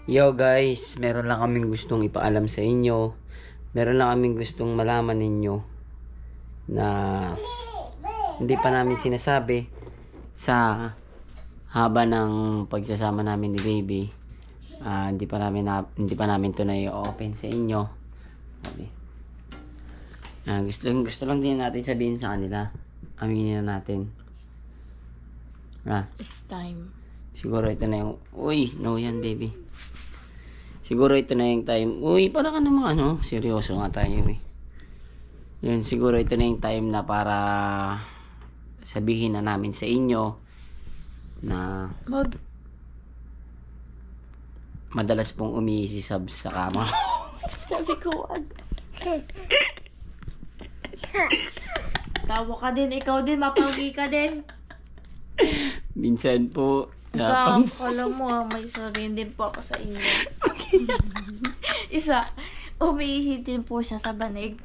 Yo guys, meron lang kaming gustong ipaalam sa inyo. Meron lang kaming gustong malaman ninyo na hindi pa namin sinasabi sa haba ng pagsasama namin ni baby. Hindi pa namin to na i-open sa inyo. Gusto lang din natin sabihin sa kanila. Aminin na natin. It's time. Siguro ito na yung... Uy, no yan baby. Siguro ito na yung time. Uy, para ka namang seryoso nga tayo eh. Yun, siguro ito na yung time na para sabihin na namin sa inyo na madalas pong umihi si Sab sa kama. Sabi ko, wag. Tawa ka din, ikaw din, mapanggi ka din. Minsan po, Alam mo may sabihin din po ako sa inyo. Isa, umiihi din po siya sa banig.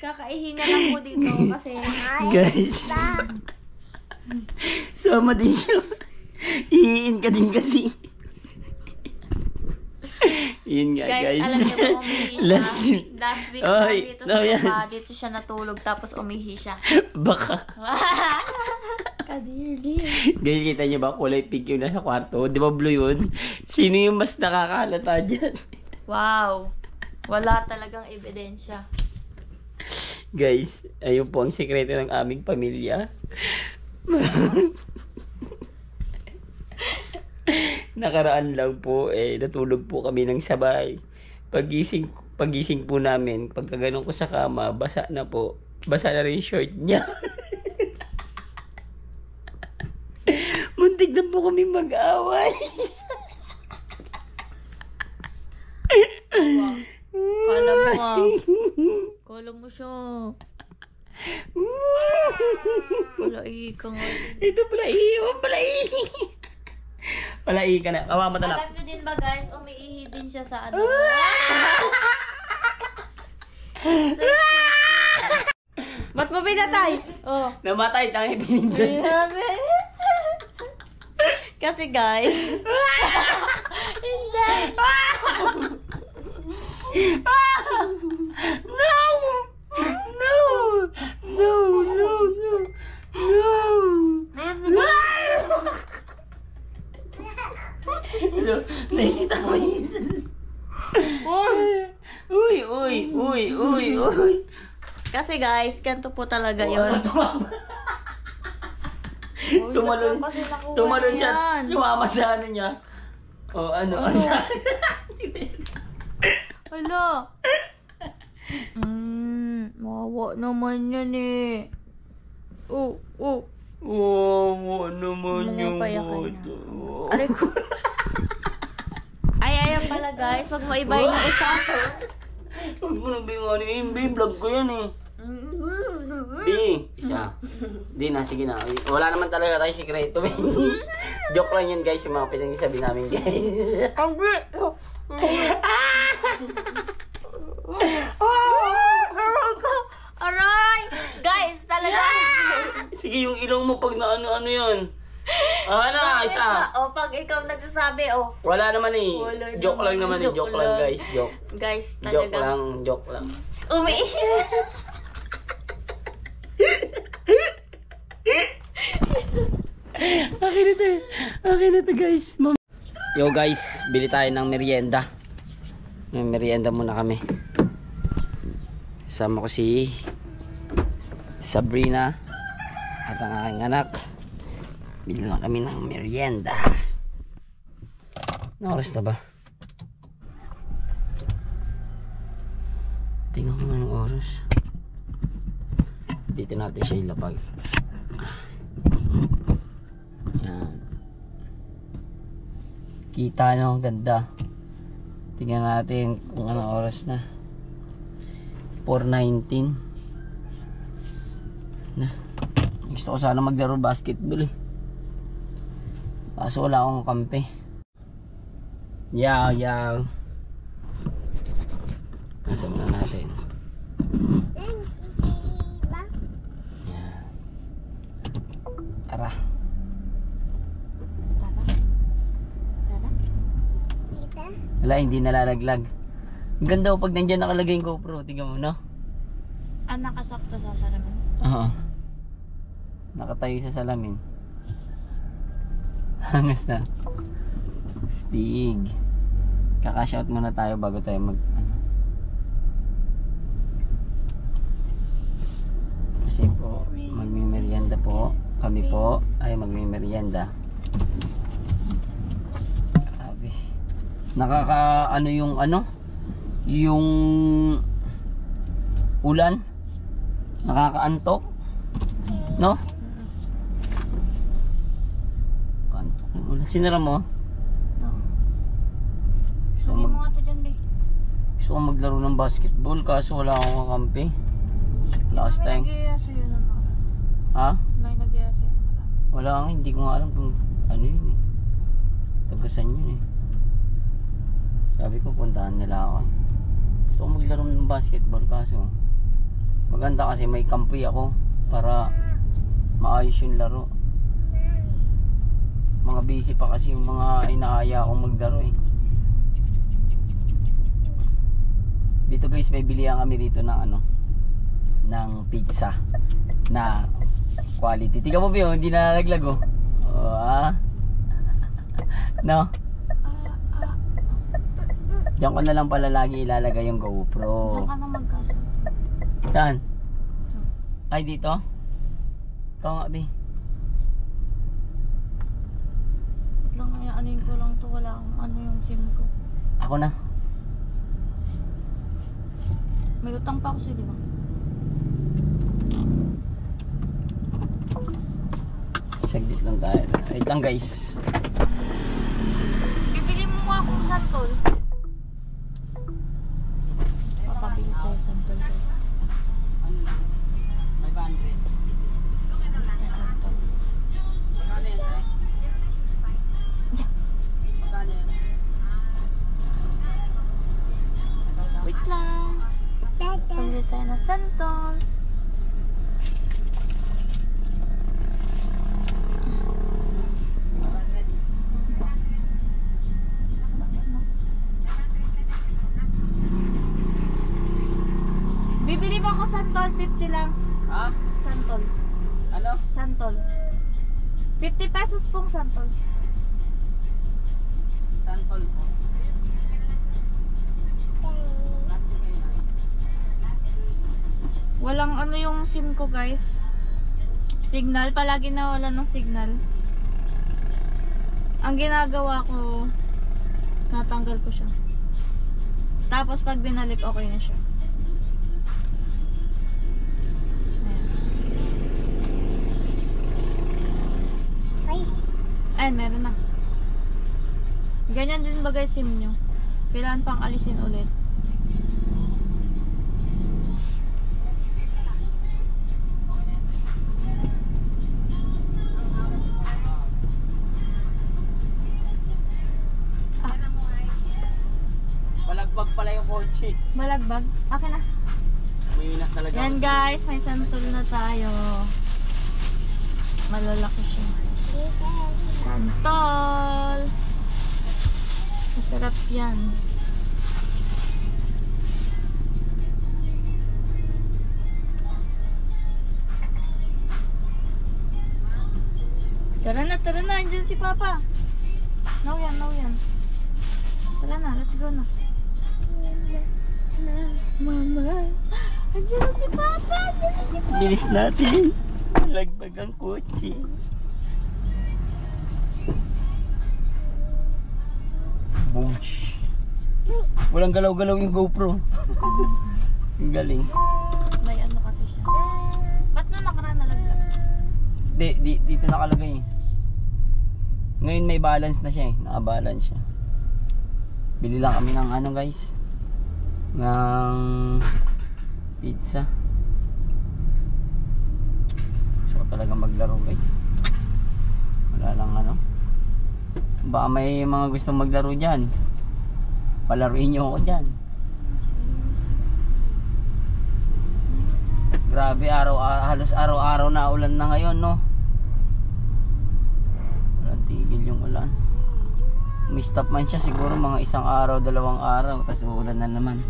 Kakaihi na lang po dito kasi... Guys, sama din siya. Ihiin ka din kasi. Yun nga guys. Alam niyo po, umihi siya. Last week dito siya natulog tapos umihi siya. Baka. Kadir. Guys, kita niyo ba kulay pink yung nasa kwarto? Di ba blue yun? Sino yung mas nakakalata dyan? Wow. Wala talagang ebidensya. Guys, ayun po ang sikreto ng aming pamilya. Nakaraan lang po, natulog po kami ng sabay. Pagising po namin, pagkaganon ko sa kama, basa na po. Basa na rin short niya. Muntik na po kami mag-away. Wow. Kala mo siya. Palai ka nga. Ito palai. Palai ka na. Awa mo talak. Alam nyo din ba guys, umiihi din siya sa ano. Ba't mo pinatay? Oh. Namatay, tangi pinindot. Kasi guys. Hindi. No. Nakikita mo yun. Uy. Kasi guys, ganito po talaga yun. Tumalon siya. Sumama sa ano niya. Hala. Mawa naman yan eh. Mawa naman yung Aray ko. Ayan pala guys, wag mo ibahin yung usapan. Huwag mo nang binganin, vlog ko yan eh. Isa. Di na, sige na. Wala naman talaga tayo sikreto. Joke lang yun guys, yung mga pinagsasabi namin guys. Aray! Guys, talaga. Sige, yung ilong mo pag na ano yan. Isa. Pag ikaw nagsasabi, wala naman eh. Joke lang naman eh. Joke lang guys. Joke. Guys, talaga. Joke lang. Umiihi. Okay na to guys. Yo guys, bili tayo ng merienda. May merienda muna kami. Kasama ko si Sabrina at ang aking anak. Bili lang kami ng merienda. Anong oras na ba? Tingnan ko nga yung oras. Dito natin siya ilapag. Yan. Kita nyo, ganda. Tingnan natin kung anong oras na. 4:19 na. Gusto ko sana maglaro basketball eh. Kaso wala akong kampe. Yaw. Nasa muna natin. Yan. Tara. Wala, hindi nalalaglag. Ganda pag nandiyan nakalagay yung GoPro. Tingnan mo, no? Nakasakto sa salamin. Oo. Nakatayo sa salamin. Hangas na. Stig. Kaka-shout muna tayo bago tayo kasi po magme-merienda po. Kami po ay magme-merienda. Grabe. Nakaka-ano yung ulan. Nakakaantok. No? Kantok yung ulan. Sinara mo? No. Lagay mo nga ito dyan, be. Gusto ko maglaro ng basketball kaso wala akong kakampi. Last time. May nag-iaya sa'yo na nakaraan. Ha? May nag-iaya sa'yo na nakaraan. Wala nga, hindi ko nga alam kung ano yun eh. Tagasan yun eh. Sabi ko puntahan nila ako eh. Gusto ko maglaro ng basketball kaso maganda kasi may kampi ako para maayos yung laro. Mga busy pa kasi yung mga inaaya akong maglaro eh. Dito guys, may bilihan kami dito ng ng pizza na quality. Tingnan mo ba hindi nalalaglag oh. No? Diyan ko na lang pala lagi ilalagay yung GoPro. Diyan ka na magkasal. Saan? Ay, dito? Ikaw nga, Bi. Wait lang, anuin ko lang to. Wala akong yung SIM ko. Ako na. May utang pa ako siya, di ba? Saglit lang tayo. Wait lang, guys. Bibili mo nga akong santol. Papabili tayo santol, guys. 500. Santol. Magkano yan, Ray? Magkano yan? Wait lang. Pabili tayo ng santol. Bibili mo ako santol, 50 lang. Ha? Santol. Ano? Santol. 50 pesos pong santol. Santol po. Walang yung SIM ko, guys. Signal, palagi nawala ng signal. Ang ginagawa ko, natanggal ko siya. Tapos pag binalik, okay na siya. Ayan, meron na. Ganyan din ba guys SIM nyo? Kailangan pang alisin ulit. Malagbag pala yung kotse. Malagbag? Akin na. Mainit talaga. Yan guys, may santol na tayo. Malalaki siya. Santol! Masarap yan. Tara na. Andiyan si Papa. No yan. Tara na, let's go na. Mama. Andiyan na si Papa. Bilis natin. Lagbag ang kotse. Boosh. Walang galaw-galaw yung GoPro. Ang galing. May ano kasi siya. Ba't nung nakaraan nalaglag? Dito nakalagay. Ngayon may balance na siya eh. Naka-balance siya. Bili lang kami ng ano guys. Ng pizza. Gusto ko talaga maglaro guys. Wala lang ano. Baka may mga gustong maglaro dyan. Palaruin nyo ako dyan. Grabe, halos araw-araw na ulan na ngayon, no? Walang tigil yung ulan. Stop man siya siguro mga isang araw, 2 araw, tapos uulan na naman.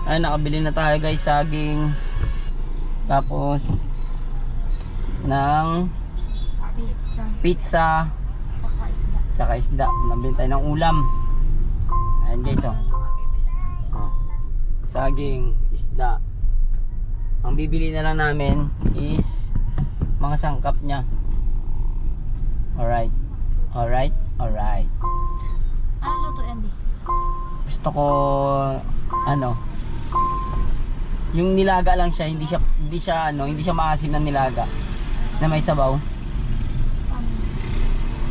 Ay, nakabili na tayo guys, saging. Tapos ng pizza. Tsaka isda. Nabili tayo ng ulam. Ayan guys, oh. Saging, isda. Ang bibili na lang namin is mga sangkap niya. Alright. Alright. Alright. Ano luto, Andy? Gusto ko ano, yung nilaga lang siya, hindi siya maasim na nilaga na may sabaw.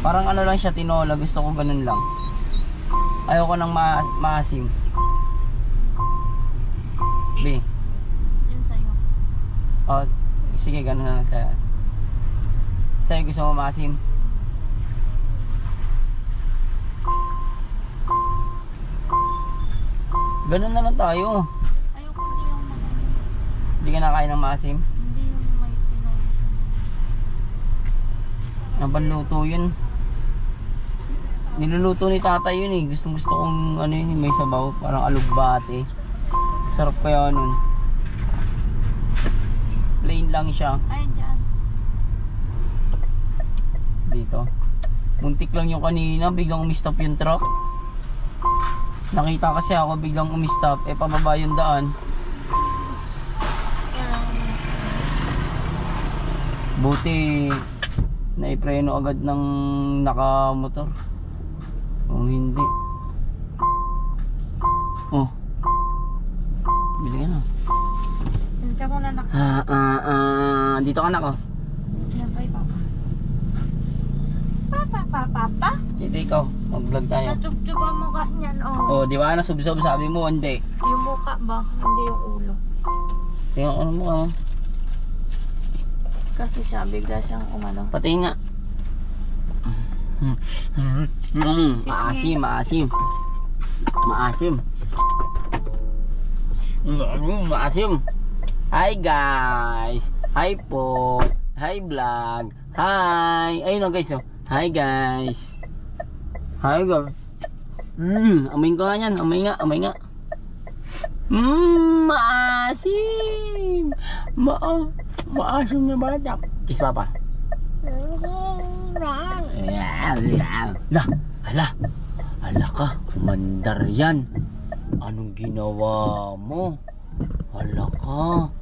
Parang ano lang siya, tinola. Gusto ko ganun lang. Ayoko nang maasim. B. Yun sa'yo. Oh, sige, ganun na lang sa'yo gusto mo maasim. Ganun na lang tayo. Ayoko, hindi yung Hindi ka nakain ng maasim? hindi yung may tinola. Ang luto yun. Niluluto ni tatay yun eh. Gustong gusto kong ano yun, may sabaw. Parang alugbate. Sarap kaya nun. Plain lang siya. Ay, dyan. Dito. Muntik lang yung kanina. Biglang umistop yung truck. Nakita kasi ako biglang umistop. Eh pababa yung daan. Buti naipreno agad ng nakamotor. Kung hindi. Oh. Bili ka na. Hindi ka muna nak. Dito ka na ko. Yan kay Papa. Papa. Dito ikaw. Mag-vlog tayo. Natubtub ang mukha niyan, oh. Oh, di ba? Nasubsob sabi mo, hindi. Yung mukha ba? Hindi yung ulo. Tingnan ano mo ka. Kasi siya, bigla siyang umano. Pati nga. Maasim. Maasim. Hi guys. Hi po. Hi vlog. Hi. Ayun o guys. Oh. Hi guys. Hi guys. Amoy ko nga yan. Amoy nga. Maasim. Maasim na bata. Kiss papa. Ala ka, mandar yan. Anong ginawa mo? Ala ka,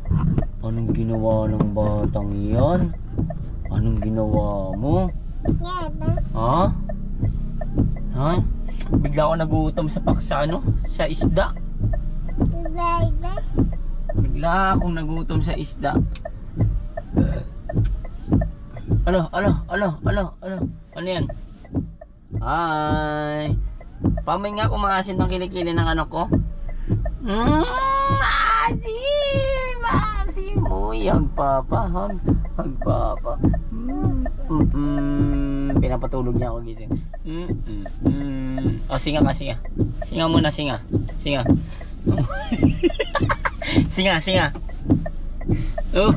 anong ginawa ng batang yan? Anong ginawa mo? Ha? Ha? Bigla ako nagutom sa paksa, ano? Sa isda. Bigla akong nagutom sa isda. Ano yan? Hi. Pamay nga kung maasin ng kilikili ng anak ko. Maasim. Uy, hag papa. Pinapatulog niya ako gising. Oh, singa ka. Singa muna. Singa. Oh.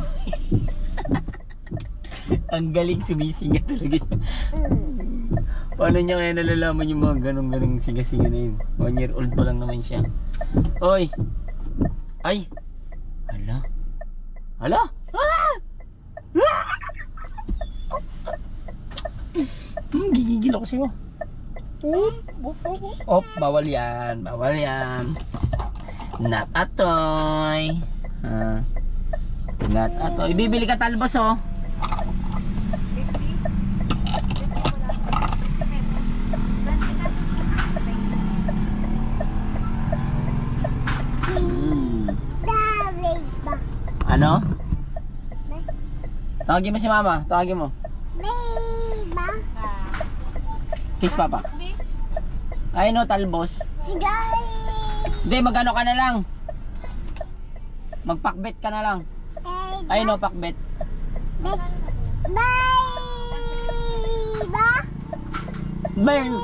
Ang galing sumisinga talaga siya. Paano niya kaya nalalaman yung mga ganong siga-siga na yun? 1 year old pa lang naman siya. Oy! Ay! Hala! Gigigil ako sa'yo. Bawal yan. Not a toy. Not a toy. Bibili ka talbos, oh. Ano? Tawagin mo si mama. Tawagin mo. Kiss papa. Ay no, talbos. Hindi, magano ka na lang. Magpakbet ka na lang. Ay no, pakbet. Ben.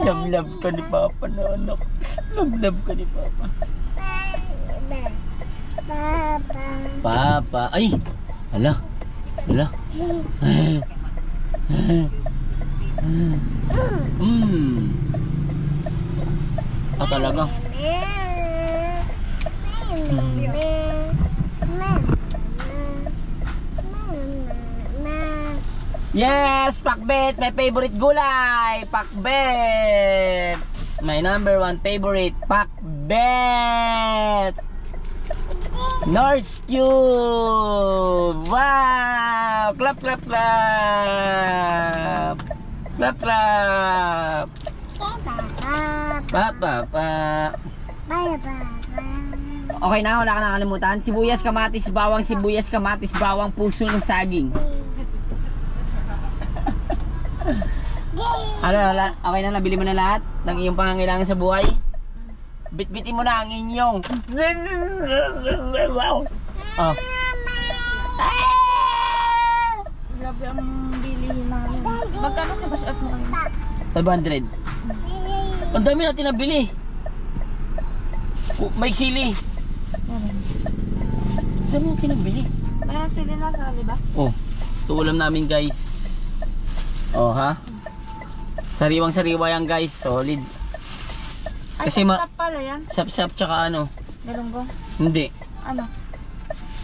Love ka ni Papa na anak. Love ka ni Papa. Papa. Ay! Hala. Hala. Talaga. Yes! Pakbet! My favorite gulay! Pakbet! My number 1 favorite, pakbet! North Cube! Wow! Clap, clap, clap! Clap, clap! Pa. Okay na, wala ka nakalimutan. Sibuyas, kamatis, bawang, puso ng saging. Wala. Okay na, nabili mo na lahat ng iyong pangangailangan sa buhay. Bitbitin mo na ang inyong. Oh. Grabe ang bilihin namin. Magkano ka ba sa mo kami? 500. Ang dami natin nabili. May sili. Ang dami natin nabili. Mayroon sili na sa ba? Oh, ito ulam namin guys. Oh ha. Sariwang-sariwa yan guys, solid. Ay, Kasi sap pala yan. Sap-sap tsaka ano? Galunggong. Hindi. Ano?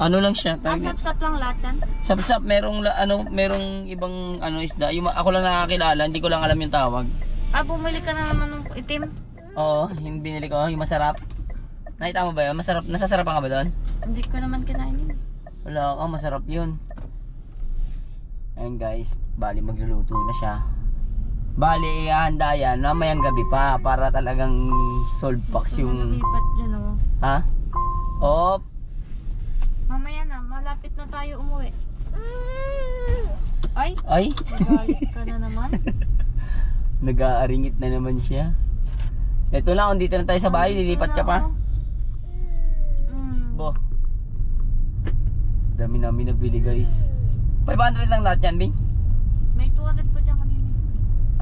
Ano lang siya? Sap-sap lang lahat yan? Sap-sap, merong ibang isda. Yung, ako lang nakakilala, hindi ko lang alam yung tawag. Bumili ka na naman ng itim? Oo, yung binili ko, yung masarap. Nakita mo ba yun? Masarap, nasasarapan ka ba doon? Hindi ko naman kinain yun. Wala ka, masarap yun. Ayun guys, bali magluluto na siya. Bali, ihahanda yan mamayang gabi pa para talagang solve packs yung... Lumipat dyan oh. Ha? Oh. Mamaya na, malapit na tayo umuwi. Ay? Magalit ka na naman. Nag-aaringit na naman siya. Ito lang, kung dito na tayo sa bahay, lilipat ka pa. Bo. Dami namin nabili guys. 500 lang lahat yan, Bing. May 200 pa dyan kanina.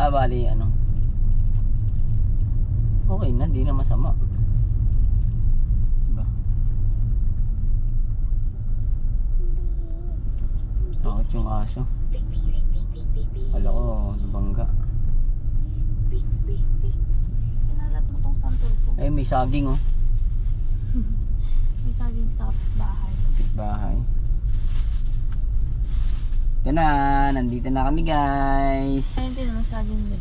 Bali, okay na, di na masama. Takot yung aso. Wala ko, nabangga. Kinalat mo tong santol ko. Ay, may saging oh. May saging sa bahay. Bahay. Ito na, nandito na kami guys. Ayun din naman saging din.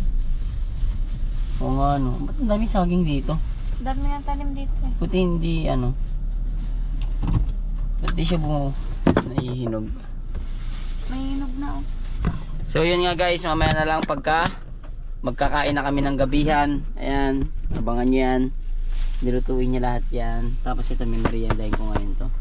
Oo nga ba't ang dami saging dito? Dami yung tanim dito eh. Buti hindi ba't di siya naihinog? May hinog na oh. So yun nga guys, mamaya na lang pagka magkakain na kami ng gabihan. Ayan, abangan nyo yan. Nilutuin niya lahat yan. Tapos ito may meriendahin ko ngayon to.